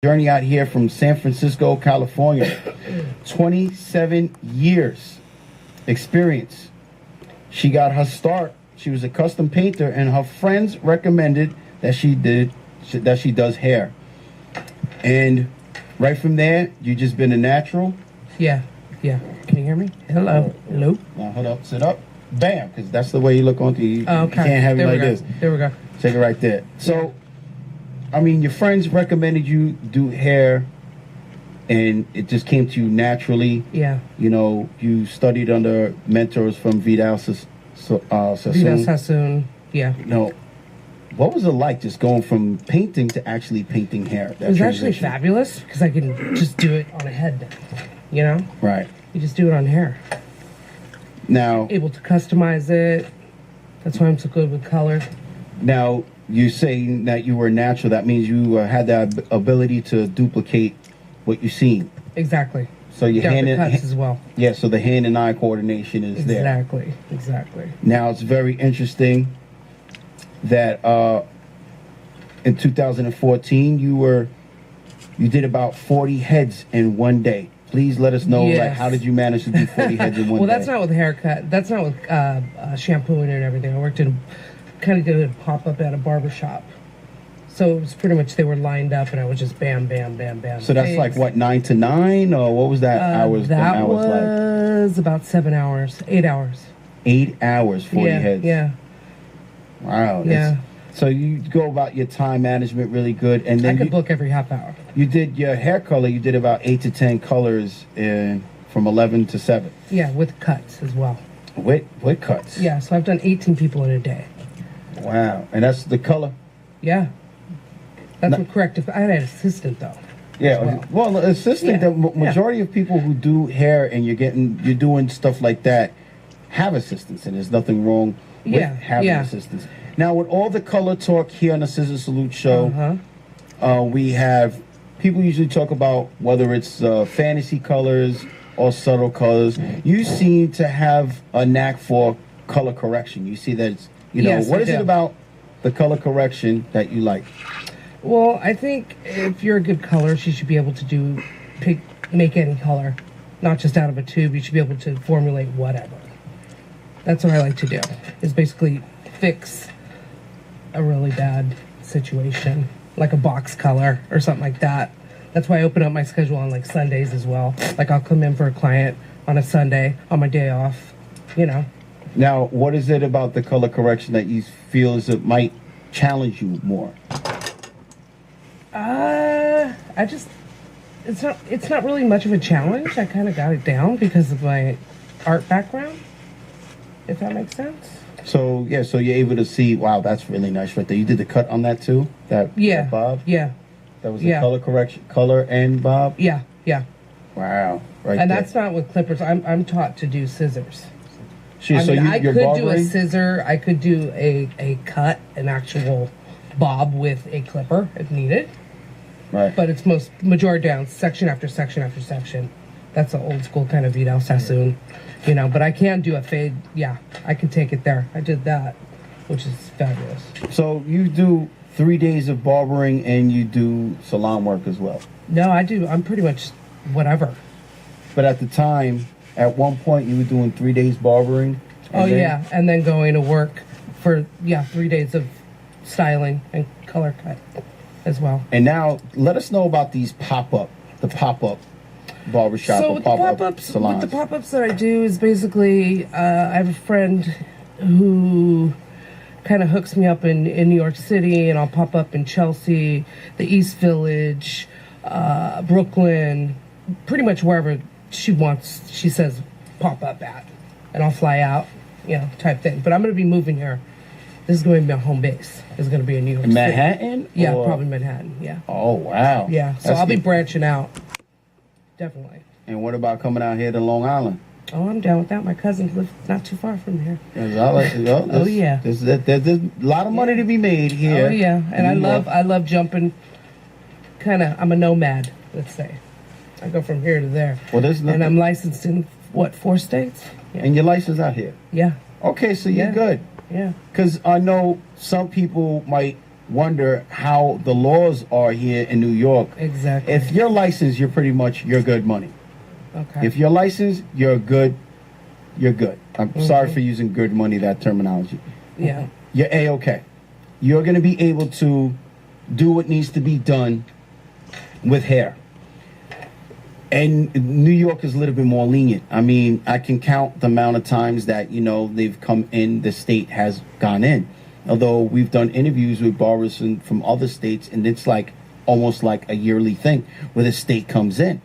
Journey out here from San Francisco, California. 27 years experience. She got her start. She was a custom painter, and her friends recommended that she does hair. And right from there, you just been a natural. Yeah. Can you hear me? Hello. Hello. Now hold up, sit up. Bam, because that's the way you look on the. You okay. can't have it like this. There we go. Take it right there. So, I mean, your friends recommended you do hair, and it just came to you naturally. Yeah. You know, you studied under mentors from Vidal Sassoon. Vidal Sassoon. Yeah. You know, what was it like just going from painting to actually painting hair? It was actually fabulous because I can just do it on a head now. You know? Right. You just do it on hair. Now. Able to customize it. That's why I'm so good with color. Now, you're saying that you were natural. That means you had that ability to duplicate what you've seen. Exactly. So your hand and cuts as well. Yeah, so the hand and eye coordination is there. Exactly. Now, it's very interesting that in 2014 you did about 40 heads in one day. Please let us know, like, how did you manage to do 40 heads in one day? Well, that's not with haircut. That's not with shampooing and everything. I worked in kind of did a pop-up at a barbershop. So it was pretty much they were lined up and I was just bam, bam, bam, bam. So that's like what, 9 to 9, or what was that hours? That was like? About 7 hours, 8 hours. 8 hours, 40 heads. Yeah. Wow. Yeah. So you go about your time management really good, and then I could book every half hour. You did your hair color. You did about 8 to 10 colors from 11 to 7. Yeah, with cuts as well. With cuts. Yeah. So I've done 18 people in a day. Wow. And that's the color. Yeah. That's what corrective. I had an assistant though. Yeah. Well, assistant. The majority of people who do hair and you're doing stuff like that have assistants, and there's nothing wrong with having assistants. Now, with all the color talk here on the Scissor Salute show, we have people usually talk about whether it's fantasy colors or subtle colors. You seem to have a knack for color correction. You see that it's, what is it about the color correction that you like? Well, I think if you're a good colorist, you should be able to make any color, not just out of a tube. You should be able to formulate whatever. That's what I like to do, is basically fix a really bad situation, like a box color or something like that. That's why I open up my schedule on like Sundays as well. Like I'll come in for a client on a Sunday on my day off, Now, what is it about the color correction that you feel is it might challenge you more? It's not really much of a challenge. I kind of got it down because of my art background, if that makes sense. So you're able to see, wow, that's really nice right there. You did the cut on that too? That bob? Yeah. That was the color correction, color and bob? Yeah. Wow. Right. And that's not with clippers. I'm taught to do scissors. I could do a scissor. I could do a cut, an actual bob with a clipper if needed. Right. But it's majority down, section after section after section. That's an old school kind of Vidal Sassoon, But I can do a fade. Yeah, I can take it there. I did that, which is fabulous. So you do 3 days of barbering and you do salon work as well? No, I do. I'm pretty much whatever. But at the time, at one point, you were doing 3 days barbering? And then going to work for 3 days of styling and color cut as well. And now, let us know about the pop-up barbershop or pop-up salons. With the pop-ups that I do is basically, I have a friend who kind of hooks me up in New York City, and I'll pop up in Chelsea, the East Village, Brooklyn, pretty much wherever she says pop up at, and I'll fly out, type thing. But I'm going to be moving here. This is going to be my home base. It's going to be in New York City. Manhattan? Yeah, probably Manhattan, yeah. Oh, wow. Yeah, so I'll be branching out, definitely. And what about coming out here to Long Island? Oh, I'm down with that. My cousins live not too far from here. There's a lot of money to be made here. Oh, yeah, and I love jumping. I'm a nomad, let's say. I go from here to there. Well, and I'm licensed in, 4 states? Yeah. And you're licensed out here? Yeah. Okay, so you're good. Yeah. Because I know some people might wonder how the laws are here in New York. Exactly. If you're licensed, you're good money. Okay. If you're licensed, you're good. You're good. I'm sorry for using good money, that terminology. Yeah. You're A-okay. You're going to be able to do what needs to be done with hair. And New York is a little bit more lenient. I mean, I can count the amount of times that, they've come in, the state has gone in. Although we've done interviews with barbers from other states, and it's like almost like a yearly thing where the state comes in.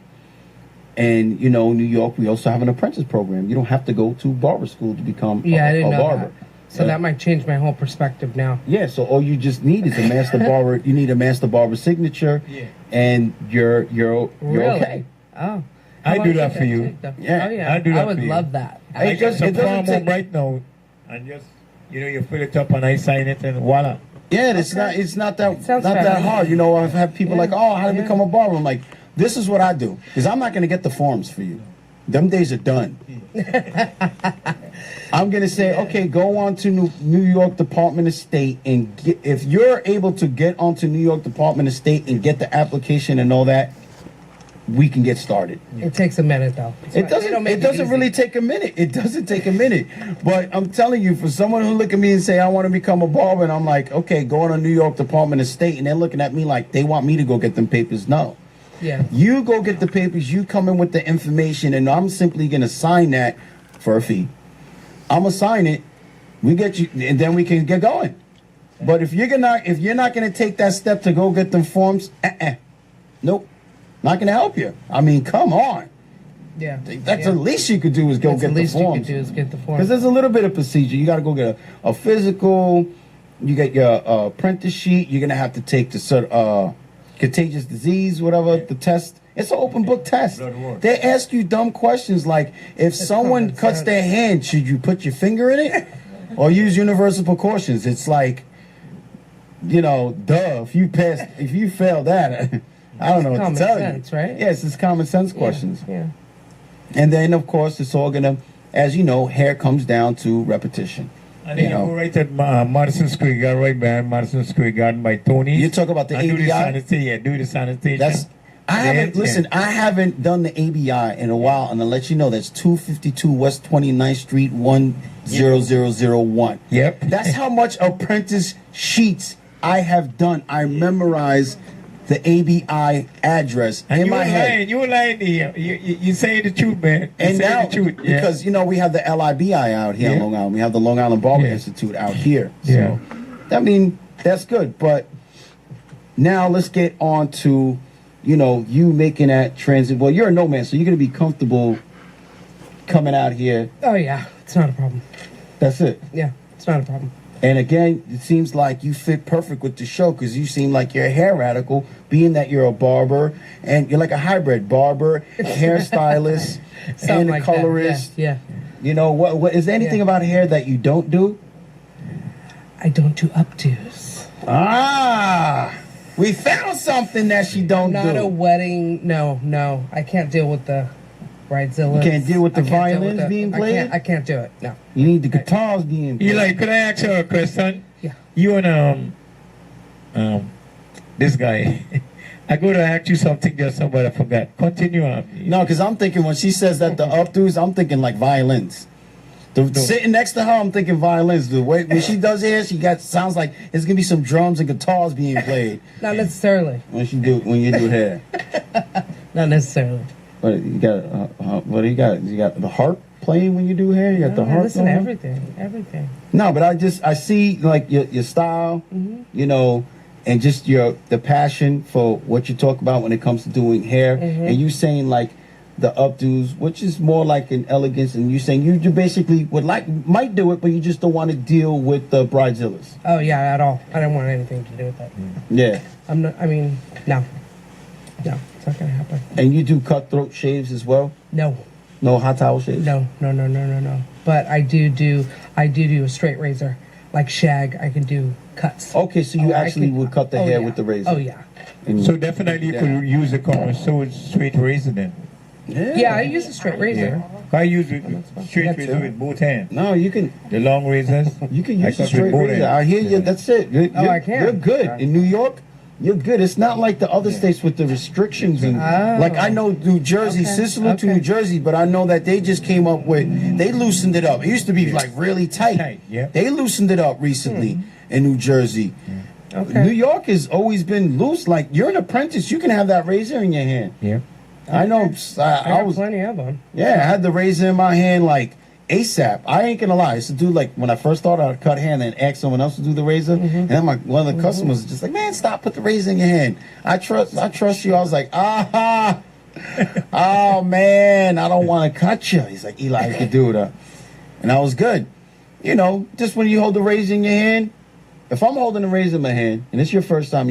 And, New York, we also have an apprentice program. You don't have to go to barber school to become I didn't know barber. That. So that might change my whole perspective now. Yeah, so all you just need is a master barber. You need a master barber signature, and you're Really? okay. Oh. I do that for you. Yeah. Oh, yeah. I do that I would for you. love that. I just a doesn't form take- right now, and just you fill it up and I sign it and voila. Yeah, it's not that Sounds that fair. hard. I've had people like, oh, how to become a barber. I'm like, this is what I do, because I'm not going to get the forms for you. Them days are done. I'm going to say, okay, go on to New York Department of State and if you're able to get onto New York Department of State and get the application and all that, we can get started. It takes a minute, though. It doesn't really take a minute. It doesn't take a minute. But I'm telling you, for someone who look at me and say, I want to become a barber, and I'm like, okay, go on to New York Department of State, and they're looking at me like they want me to go get them papers. No. Yeah. You go get the papers, you come in with the information, and I'm simply going to sign that for a fee. I'm going to sign it, we get you, and then we can get going. But if you're not going to take that step to go get them forms, nope. Not going to help you. I mean, come on. Yeah. That's the least you could do is go get the forms. The least you could do is get the forms. Because there's a little bit of procedure. You got to go get a physical. You get your apprentice sheet. You're going to have to take the contagious disease, whatever, the test. It's an open book test. They ask you dumb questions like, if someone cuts their hand, should you put your finger in it? Or use universal precautions? It's like, duh. If you fail that... I don't know what to tell sense, you. Right? Yes, it's common sense questions. Yeah. And then, of course, it's all gonna, as you know, hair comes down to repetition. And then you go right at Madison Square Garden, right behind Madison Square Garden by Tony's. You talk about the ABI. Do the sanitation. I haven't done the ABI in a while, and I'll let you know that's 252 West 29th Street 10001. Yep. That's how much apprentice sheets I have done. I memorized the ABI address in my head. You were lying there. You say the truth, man. And now, the truth. because we have the LIBI out here in Long Island. We have the Long Island Barber Institute out here. So, I mean, that's good. But now let's get on to, you making that transit. Well, you're a nomad, so you're going to be comfortable coming out here. Oh, yeah. It's not a problem. That's it. Yeah, it's not a problem. And again, it seems like you fit perfect with the show because you seem like you're a hair radical, being that you're a barber and you're like a hybrid barber, hairstylist, and a colorist. Yeah. What is there anything about hair that you don't do? I don't do updos. We found something that she don't do. Not a wedding. No. I can't deal with the bridezillas. You can't deal with the violins being played? I can't do it. No. You need the guitars being played. Eli, could I ask you a question? Yeah. You and this guy. I go to ask you something just somebody forgot. Continue on. No, because I'm thinking when she says that the updos, I'm thinking like violins. Sitting next to her, I'm thinking violins. The way when she does hair, sounds like there's gonna be some drums and guitars being played. Not necessarily. When you do hair. Not necessarily. But you got what do you got? You got the harp playing when you do hair. You got the harp. Listen to everything. No, but I see like your style, and just the passion for what you talk about when it comes to doing hair, and you saying like the updos, which is more like an elegance, and you saying you basically might do it, but you just don't want to deal with the bridezillas. Oh yeah, at all. I don't want anything to do with that. Yeah. I'm not. I mean, no. It's not gonna happen. And you do cutthroat shaves as well? No. No hot towel shaves? No. But I do a straight razor, like shag. I can do cuts. Okay, so you actually would cut the hair with the razor. Oh yeah. So definitely you could use a straight razor then. Yeah, I use a straight razor. I use it straight That razor too. with both hands. No, you can The long razors. use a cut with straight both razor. hands. I hear you. That's it. I can. You're good in New York. You're good. It's not like the other states with the restrictions and like I know New Jersey, Sicily to New Jersey, but I know that they just came up with they loosened it up. It used to be like really tight. Yeah. They loosened it up recently in New Jersey. New York has always been loose. Like you're an apprentice, you can have that razor in your hand. Yeah. I know. I was plenty of them. Yeah, I had the razor in my hand like ASAP. I ain't gonna lie. I used to do like when I first started, I'd cut hair and then ask someone else to do the razor. And then one of the customers was just like, "Man, stop! Put the razor in your hand. I trust you." I was like, "Ah, oh man, I don't want to cut you." He's like, "Eli, you can do it," and I was good. You know, just when you hold the razor in your hand. If I'm holding the razor in my hand and it's your first time.